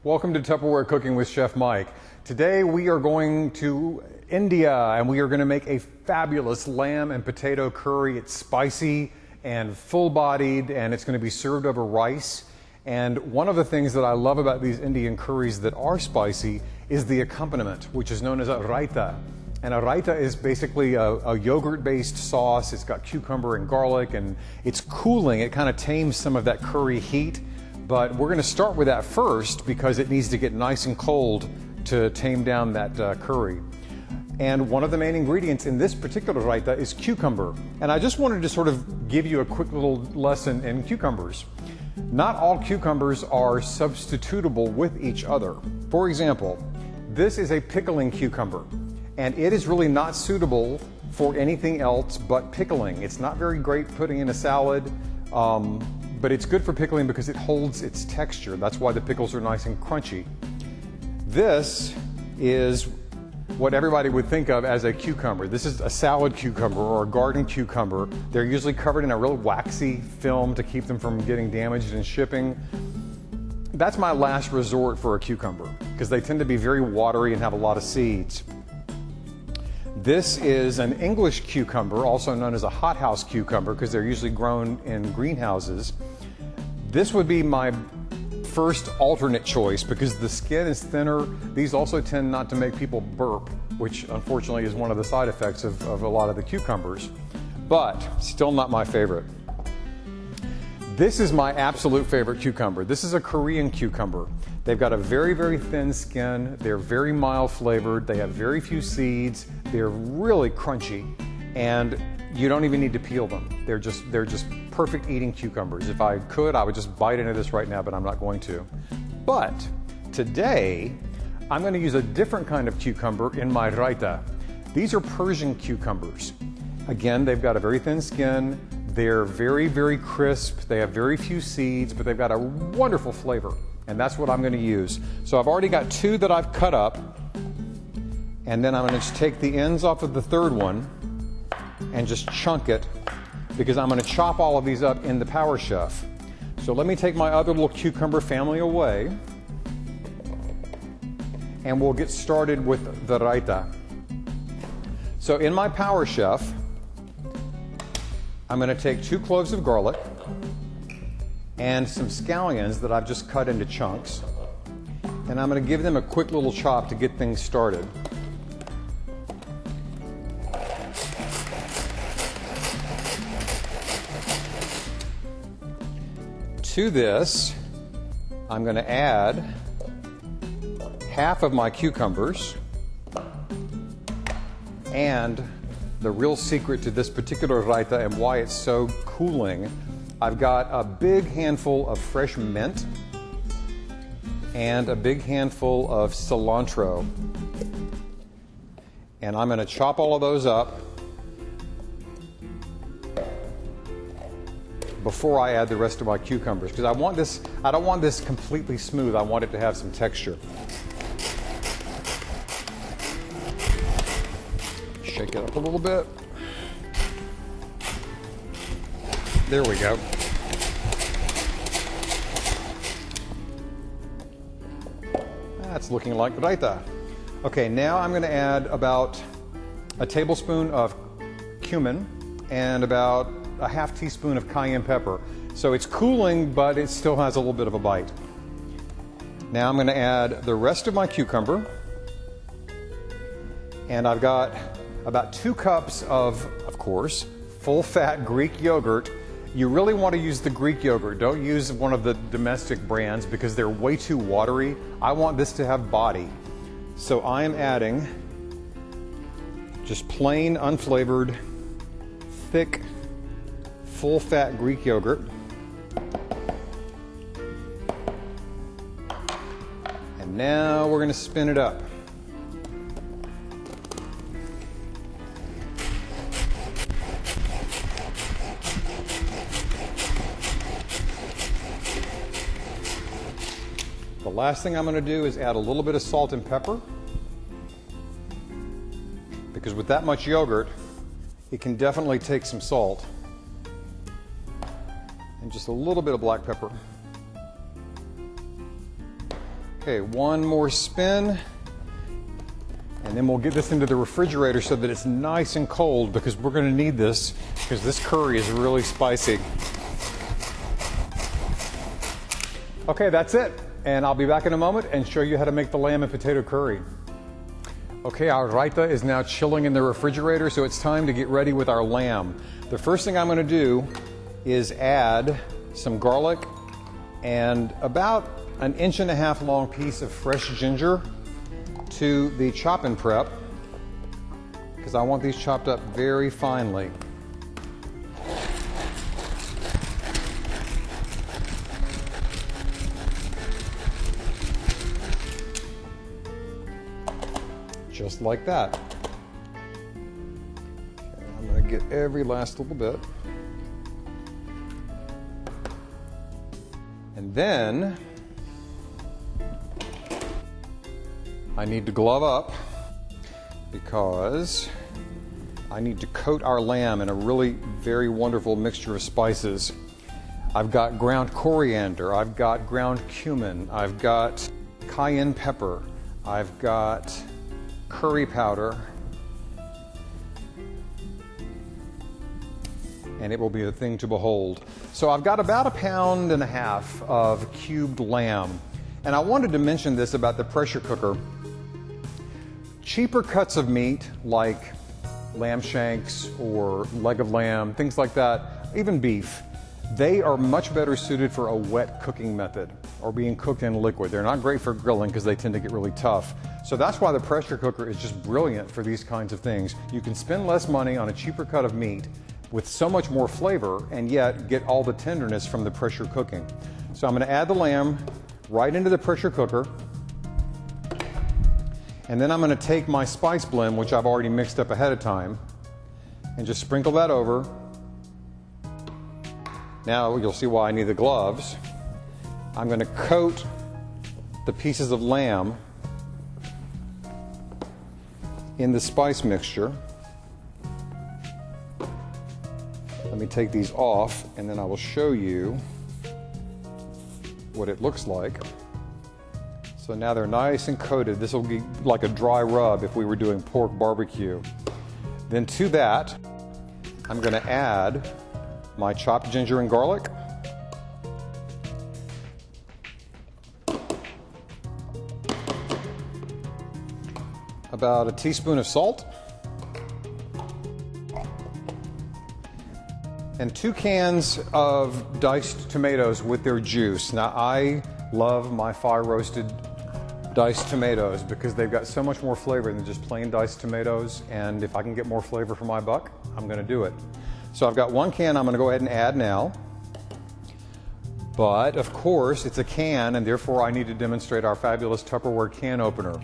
Welcome to Tupperware Cooking with Chef Mike. Today we are going to India and we are going to make a fabulous lamb and potato curry. It's spicy and full-bodied and it's going to be served over rice. And one of the things that I love about these Indian curries that are spicy is the accompaniment, which is known as a Raita. And a Raita is basically a yogurt-based sauce. It's got cucumber and garlic and it's cooling. It kind of tames some of that curry heat. But we're going to start with that first because it needs to get nice and cold to tame down that curry. And one of the main ingredients in this particular raita is cucumber. And I just wanted to sort of give you a quick little lesson in cucumbers. Not all cucumbers are substitutable with each other. For example, this is a pickling cucumber, and it is really not suitable for anything else but pickling. It's not very great putting in a salad. But it's good for pickling because it holds its texture. That's why the pickles are nice and crunchy. This is what everybody would think of as a cucumber. This is a salad cucumber or a garden cucumber. They're usually covered in a real waxy film to keep them from getting damaged in shipping. That's my last resort for a cucumber because they tend to be very watery and have a lot of seeds. This is an English cucumber, also known as a hothouse cucumber, because they're usually grown in greenhouses. This would be my first alternate choice because the skin is thinner. These also tend not to make people burp, which unfortunately is one of the side effects of a lot of the cucumbers, but still not my favorite. This is my absolute favorite cucumber. This is a Korean cucumber. They've got a very, very thin skin. They're very mild flavored. They have very few seeds. They're really crunchy, and you don't even need to peel them. They're just perfect eating cucumbers. If I could, I would just bite into this right now, but I'm not going to. But today, I'm going to use a different kind of cucumber in my raita. These are Persian cucumbers. Again, they've got a very thin skin. They're very, very crisp. They have very few seeds, but they've got a wonderful flavor. And that's what I'm going to use. So I've already got two that I've cut up. And then I'm going to just take the ends off of the third one and just chunk it because I'm going to chop all of these up in the Power Chef. So let me take my other little cucumber family away and we'll get started with the raita. So in my Power Chef, I'm going to take 2 cloves of garlic and some scallions that I've just cut into chunks. And I'm going to give them a quick little chop to get things started. To this, I'm going to add half of my cucumbers, and the real secret to this particular raita and why it's so cooling, I've got a big handful of fresh mint and a big handful of cilantro. And I'm going to chop all of those up before I add the rest of my cucumbers because I don't want this completely smooth. I want it to have some texture. Shake it up a little bit. There we go. That's looking like raita. Okay, now I'm going to add about a tablespoon of cumin and about a half teaspoon of cayenne pepper. So it's cooling, but it still has a little bit of a bite. Now I'm going to add the rest of my cucumber. And I've got about 2 cups of course, full-fat Greek yogurt. You really want to use the Greek yogurt. Don't use one of the domestic brands because they're way too watery. I want this to have body. So I am adding just plain, unflavored, thick, full-fat Greek yogurt. And now we're going to spin it up. The last thing I'm going to do is add a little bit of salt and pepper because with that much yogurt, it can definitely take some salt. And just a little bit of black pepper. Okay, one more spin. And then we'll get this into the refrigerator so that it's nice and cold, because we're going to need this because this curry is really spicy. Okay, that's it. And I'll be back in a moment and show you how to make the lamb and potato curry. Okay, our raita is now chilling in the refrigerator, so it's time to get ready with our lamb. The first thing I'm going to do is add some garlic and about an 1.5 inch long piece of fresh ginger to the chop-in prep, because I want these chopped up very finely. Just like that. Okay, I'm going to get every last little bit. And then I need to glove up because I need to coat our lamb in a really very wonderful mixture of spices. I've got ground coriander, I've got ground cumin, I've got cayenne pepper, I've got curry powder, and it will be a thing to behold. So I've got about 1.5 pounds of cubed lamb. And I wanted to mention this about the pressure cooker. Cheaper cuts of meat like lamb shanks or leg of lamb, things like that, even beef, they are much better suited for a wet cooking method or being cooked in liquid. They're not great for grilling because they tend to get really tough. So that's why the pressure cooker is just brilliant for these kinds of things. You can spend less money on a cheaper cut of meat with so much more flavor and yet get all the tenderness from the pressure cooking. So I'm going to add the lamb right into the pressure cooker. And then I'm going to take my spice blend, which I've already mixed up ahead of time, and just sprinkle that over. Now you'll see why I need the gloves. I'm going to coat the pieces of lamb in the spice mixture. Let me take these off and then I will show you what it looks like. So now they're nice and coated. This will be like a dry rub if we were doing pork barbecue. Then to that, I'm going to add my chopped ginger and garlic. About a teaspoon of salt. And 2 cans of diced tomatoes with their juice. Now I love my fire roasted diced tomatoes because they've got so much more flavor than just plain diced tomatoes, and if I can get more flavor for my buck, I'm going to do it. So I've got 1 can I'm going to go ahead and add now. But of course it's a can, and therefore I need to demonstrate our fabulous Tupperware can opener.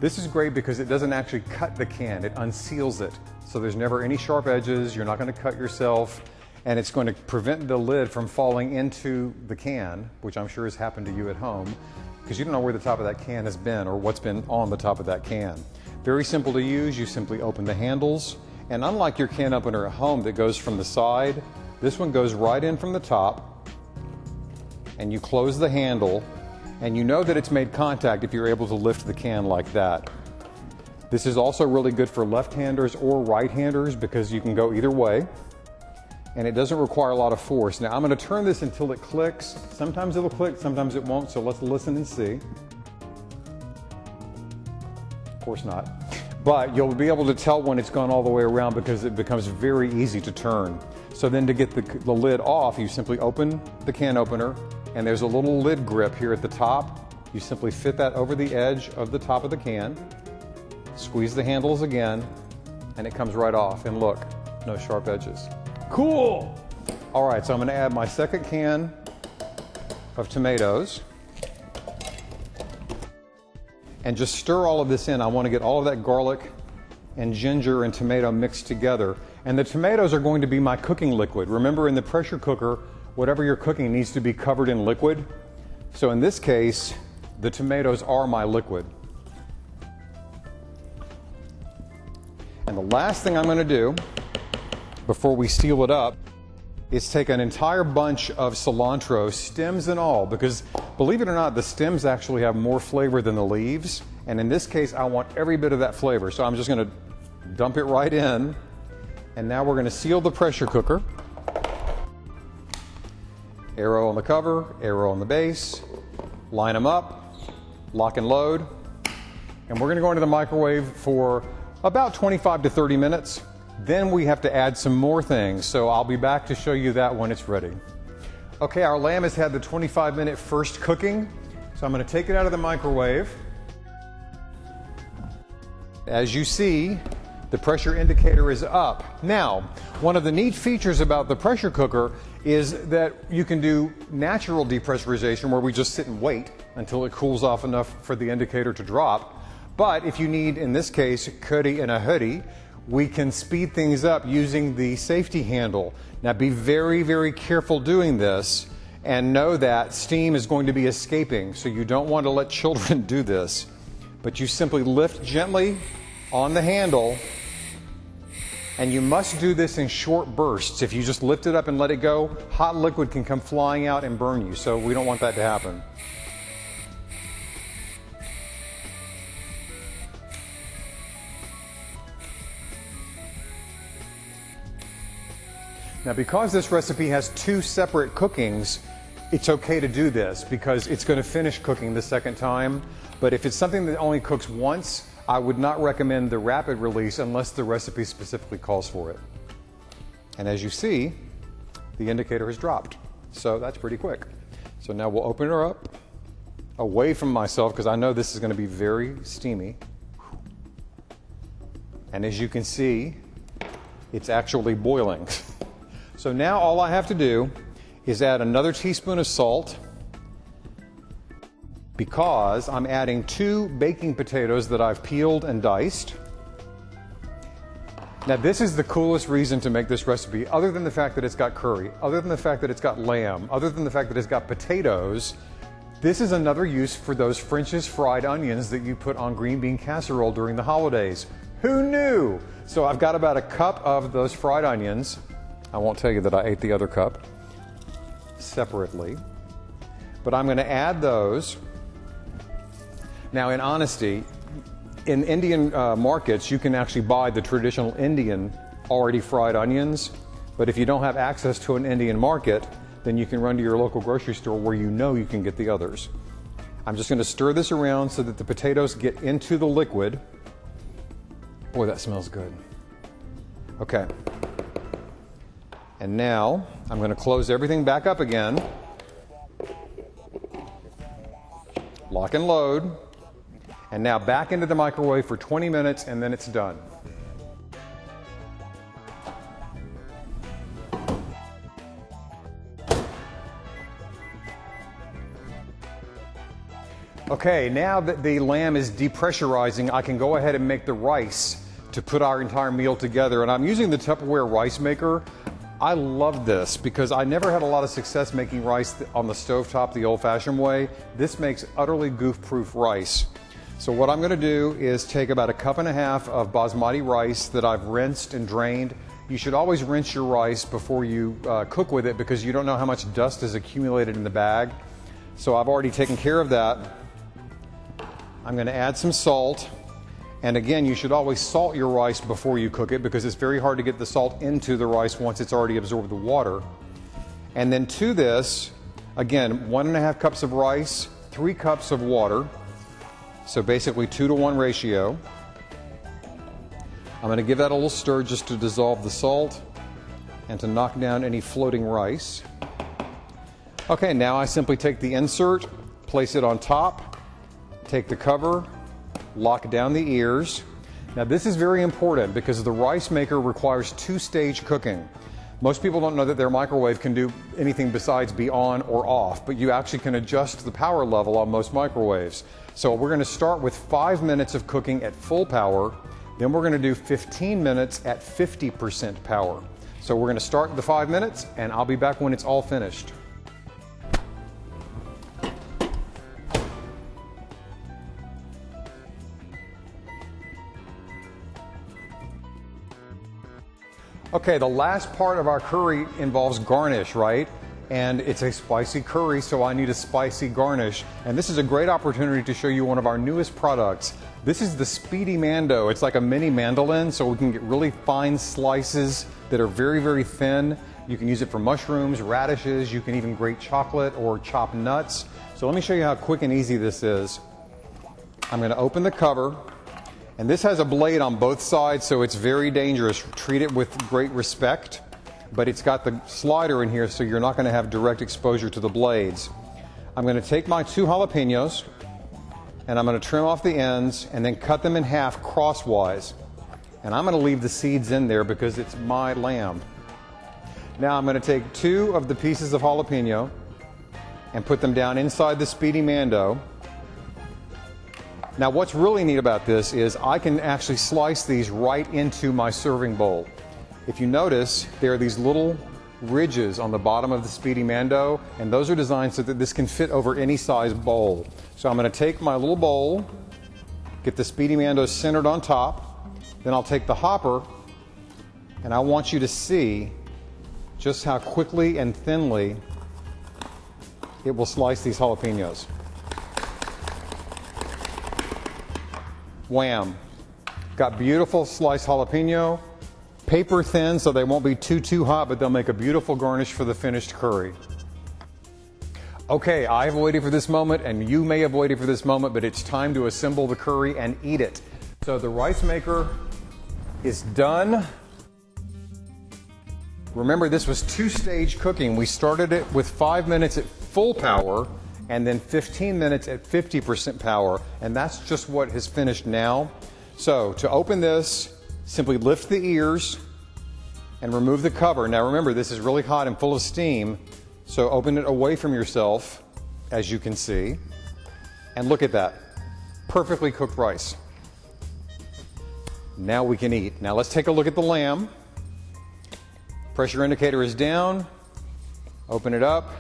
This is great because it doesn't actually cut the can, it unseals it. So there's never any sharp edges, you're not going to cut yourself, and it's going to prevent the lid from falling into the can, which I'm sure has happened to you at home, because you don't know where the top of that can has been or what's been on the top of that can. Very simple to use. You simply open the handles, and unlike your can opener at home that goes from the side, this one goes right in from the top, and you close the handle, and you know that it's made contact if you're able to lift the can like that. This is also really good for left-handers or right-handers because you can go either way, and it doesn't require a lot of force. Now I'm going to turn this until it clicks. Sometimes it'll click, sometimes it won't, so let's listen and see. Of course not. But you'll be able to tell when it's gone all the way around because it becomes very easy to turn. So then to get the lid off, you simply open the can opener, and there's a little lid grip here at the top. You simply fit that over the edge of the top of the can, squeeze the handles again, and it comes right off. And look, no sharp edges. Cool! All right, so I'm going to add my 2nd can of tomatoes and just stir all of this in. I want to get all of that garlic and ginger and tomato mixed together. And the tomatoes are going to be my cooking liquid. Remember, in the pressure cooker, whatever you're cooking needs to be covered in liquid. So in this case, the tomatoes are my liquid. And the last thing I'm going to do before we seal it up is take an entire bunch of cilantro, stems and all, because believe it or not, the stems actually have more flavor than the leaves. And in this case, I want every bit of that flavor. So I'm just gonna dump it right in. And now we're gonna seal the pressure cooker. Arrow on the cover, arrow on the base, line them up, lock and load. And we're gonna go into the microwave for about 25 to 30 minutes. Then we have to add some more things, so I'll be back to show you that when it's ready. Okay, our lamb has had the 25-minute first cooking, so I'm going to take it out of the microwave. As you see, the pressure indicator is up. Now, one of the neat features about the pressure cooker is that you can do natural depressurization where we just sit and wait until it cools off enough for the indicator to drop. But if you need, in this case, curry and a hoodie, we can speed things up using the safety handle. Now be very, very careful doing this and know that steam is going to be escaping, so you don't want to let children do this. But you simply lift gently on the handle, and you must do this in short bursts. If you just lift it up and let it go, hot liquid can come flying out and burn you, so we don't want that to happen. Now, because this recipe has two separate cookings, it's okay to do this because it's going to finish cooking the second time. But if it's something that only cooks once, I would not recommend the rapid release unless the recipe specifically calls for it. And as you see, the indicator has dropped. So that's pretty quick. So now we'll open her up away from myself because I know this is going to be very steamy. And as you can see, it's actually boiling. So now all I have to do is add another teaspoon of salt because I'm adding 2 baking potatoes that I've peeled and diced. Now this is the coolest reason to make this recipe, other than the fact that it's got curry, other than the fact that it's got lamb, other than the fact that it's got potatoes. This is another use for those French's fried onions that you put on green bean casserole during the holidays. Who knew? So I've got about a cup of those fried onions. I won't tell you that I ate the other cup separately, but I'm going to add those. Now, in honesty, in Indian markets, you can actually buy the traditional Indian already fried onions, but if you don't have access to an Indian market, then you can run to your local grocery store where you know you can get the others. I'm just going to stir this around so that the potatoes get into the liquid. Boy, that smells good. Okay. And now I'm going to close everything back up again. Lock and load. And now back into the microwave for 20 minutes and then it's done. Okay, now that the lamb is depressurizing, I can go ahead and make the rice to put our entire meal together. And I'm using the Tupperware rice maker. I love this because I never had a lot of success making rice on the stovetop the old-fashioned way. This makes utterly goof-proof rice. So what I'm going to do is take about a cup and a half of basmati rice that I've rinsed and drained. You should always rinse your rice before you cook with it because you don't know how much dust is accumulated in the bag. So I've already taken care of that. I'm going to add some salt. And again, you should always salt your rice before you cook it because it's very hard to get the salt into the rice once it's already absorbed the water. And then to this, again, 1.5 cups of rice, 3 cups of water. So basically 2-to-1 ratio. I'm going to give that a little stir just to dissolve the salt and to knock down any floating rice. Okay, now I simply take the insert, place it on top, take the cover, lock down the ears. Now this is very important because the rice maker requires 2-stage cooking. Most people don't know that their microwave can do anything besides be on or off, but you actually can adjust the power level on most microwaves. So we're going to start with 5 minutes of cooking at full power, then we're going to do 15 minutes at 50% power. So we're going to start the 5 minutes and I'll be back when it's all finished. Okay, the last part of our curry involves garnish, right? And it's a spicy curry, so I need a spicy garnish. And this is a great opportunity to show you one of our newest products. This is the Speedy Mando. It's like a mini mandolin, so we can get really fine slices that are very, very thin. You can use it for mushrooms, radishes, you can even grate chocolate or chop nuts. So let me show you how quick and easy this is. I'm going to open the cover, and this has a blade on both sides, so it's very dangerous. Treat it with great respect, but it's got the slider in here, so you're not going to have direct exposure to the blades. I'm going to take my 2 jalapenos, and I'm going to trim off the ends and then cut them in half crosswise. And I'm going to leave the seeds in there because it's my lamb. Now I'm going to take 2 of the pieces of jalapeno and put them down inside the Speedy Mando. Now what's really neat about this is I can actually slice these right into my serving bowl. If you notice, there are these little ridges on the bottom of the Speedy Mando, and those are designed so that this can fit over any size bowl. So I'm going to take my little bowl, get the Speedy Mando centered on top, then I'll take the hopper, and I want you to see just how quickly and thinly it will slice these jalapenos. Wham! Got beautiful sliced jalapeno, paper thin so they won't be too hot, but they'll make a beautiful garnish for the finished curry. Okay, I've waited for this moment, and you may have waited for this moment, but it's time to assemble the curry and eat it. So the rice maker is done. Remember, this was 2-stage cooking. We started it with 5 minutes at full power and then 15 minutes at 50% power, and that's just what has finished now. So to open this, simply lift the ears and remove the cover. Now remember, this is really hot and full of steam, so open it away from yourself, as you can see, and look at that. Perfectly cooked rice. Now we can eat. Now let's take a look at the lamb. Pressure indicator is down. Open it up.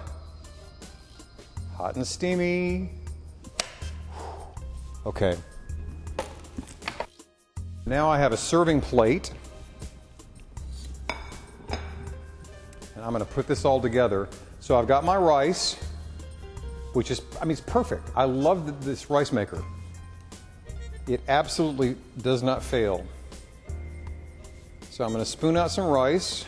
Hot and steamy. Okay. Now I have a serving plate. And I'm going to put this all together. So I've got my rice, which is, it's perfect. I love this rice maker. It absolutely does not fail. So I'm going to spoon out some rice.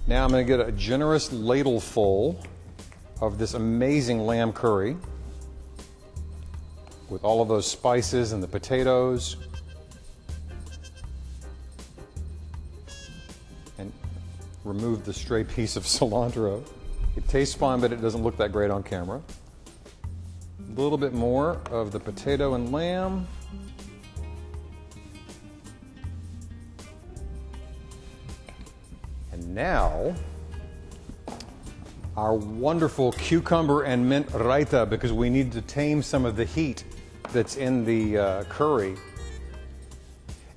Now I'm going to get a generous ladle full of this amazing lamb curry with all of those spices and the potatoes. And remove the stray piece of cilantro. It tastes fine, but it doesn't look that great on camera. A little bit more of the potato and lamb. And now, our wonderful cucumber and mint raita, because we need to tame some of the heat that's in the curry.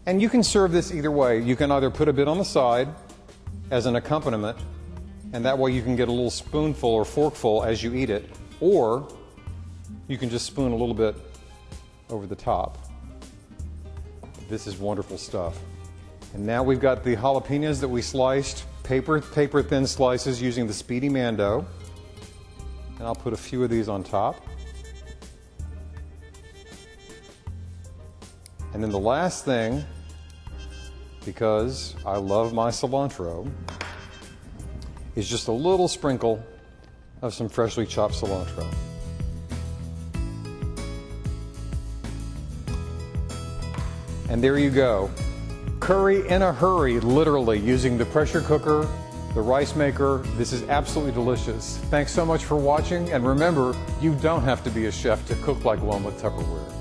And you can serve this either way. You can either put a bit on the side as an accompaniment, and that way you can get a little spoonful or forkful as you eat it, or you can just spoon a little bit over the top. This is wonderful stuff. And now we've got the jalapenos that we sliced, paper thin slices using the Speedy Mando. And I'll put a few of these on top. And then the last thing, because I love my cilantro, is just a little sprinkle of some freshly chopped cilantro. And there you go. Curry in a hurry, literally, using the pressure cooker, the rice maker. This is absolutely delicious. Thanks so much for watching, and remember, you don't have to be a chef to cook like one with Tupperware.